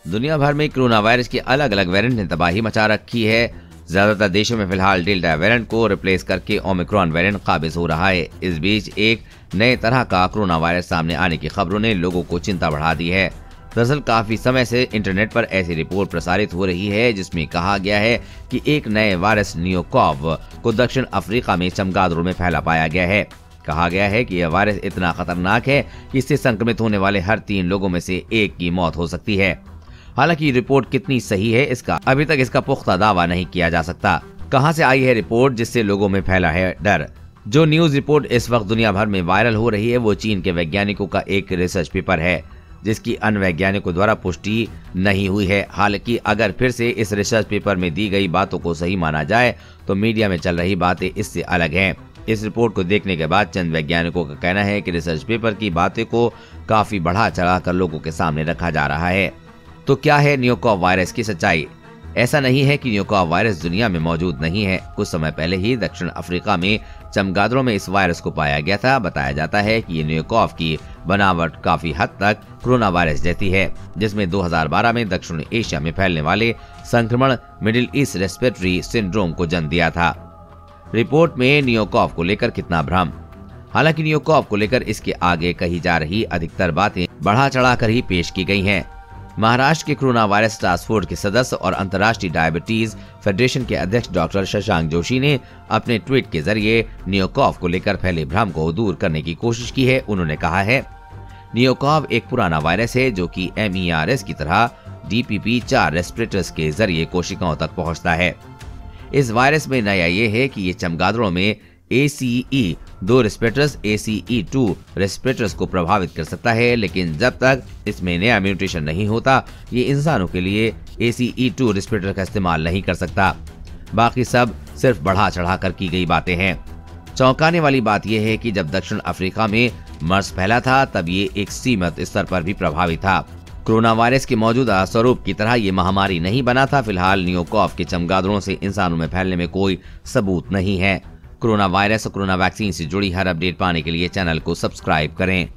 दुनिया भर में कोरोना वायरस के अलग अलग वेरिएंट ने तबाही मचा रखी है। ज्यादातर देशों में फिलहाल डेल्टा वेरिएंट को रिप्लेस करके ओमिक्रॉन वेरिएंट काबिज हो रहा है। इस बीच एक नए तरह का कोरोना वायरस सामने आने की खबरों ने लोगों को चिंता बढ़ा दी है। दरअसल काफी समय से इंटरनेट पर ऐसी रिपोर्ट प्रसारित हो रही है जिसमें कहा गया है कि एक नए वायरस न्यूकॉव को दक्षिण अफ्रीका में चमगादड़ों में फैला पाया गया है। कहा गया है कि यह वायरस इतना खतरनाक है कि इससे संक्रमित होने वाले हर 3 लोगों में से एक की मौत हो सकती है। हालांकि रिपोर्ट कितनी सही है इसका अभी तक इसका पुख्ता दावा नहीं किया जा सकता। कहां से आई है रिपोर्ट जिससे लोगों में फैला है डर? जो न्यूज रिपोर्ट इस वक्त दुनिया भर में वायरल हो रही है वो चीन के वैज्ञानिकों का एक रिसर्च पेपर है जिसकी अन्य वैज्ञानिकों द्वारा पुष्टि नहीं हुई है। हालांकि अगर फिर से इस रिसर्च पेपर में दी गई बातों को सही माना जाए तो मीडिया में चल रही बातें इससे अलग हैं। इस रिपोर्ट को देखने के बाद चंद वैज्ञानिकों का कहना है कि रिसर्च पेपर की बातें को काफी बढ़ा चढ़ाकर लोगों के सामने रखा जा रहा है। तो क्या है न्यूकॉव वायरस की सच्चाई? ऐसा नहीं है कि न्यूकॉव वायरस दुनिया में मौजूद नहीं है। कुछ समय पहले ही दक्षिण अफ्रीका में चमगादड़ों में इस वायरस को पाया गया था। बताया जाता है कि ये न्यूकॉव की बनावट काफी हद तक कोरोना वायरस जैसी है जिसमें 2012 में दक्षिण एशिया में फैलने वाले संक्रमण मिडिल ईस्ट रेस्पिरेटरी सिंड्रोम को जन्म दिया था। रिपोर्ट में न्यूकॉव को लेकर कितना भ्रम? हालांकि न्यूकॉव को लेकर इसके आगे कही जा रही अधिकतर बातें बढ़ा चढ़ाकर ही पेश की गई हैं। महाराष्ट्र के कोरोना वायरस टास्क फोर्स के सदस्य और अंतर्राष्ट्रीय डायबिटीज फेडरेशन के अध्यक्ष डॉक्टर शशांक जोशी ने अपने ट्वीट के जरिए न्यूकॉव को लेकर फैले भ्रम को दूर करने की कोशिश की है। उन्होंने कहा है, न्यूकॉव एक पुराना वायरस है जो कि MERS की तरह DPP-4 रेस्पिरेटर्स के जरिए कोशिकाओं तक पहुंचता है। इस वायरस में नया ये है कि ये चमगादड़ों में ACE2 रेस्पिरेटर्स ACE2 रेस्पिरेटर्स को प्रभावित कर सकता है, लेकिन जब तक इसमें नया म्यूटेशन नहीं होता ये इंसानों के लिए ACE2 रेस्पिरेटर का इस्तेमाल नहीं कर सकता। बाकी सब सिर्फ बढ़ा चढ़ा कर की गई बातें हैं। चौंकाने वाली बात यह है कि जब दक्षिण अफ्रीका में मर्स फैला था तब ये एक सीमित स्तर पर भी प्रभावी था। कोरोना वायरस के मौजूदा स्वरूप की तरह ये महामारी नहीं बना था। फिलहाल न्यूकॉव के चमगादड़ों से इंसानों में फैलने में कोई सबूत नहीं है। कोरोना वायरस और कोरोना वैक्सीन से जुड़ी हर अपडेट पाने के लिए चैनल को सब्सक्राइब करें।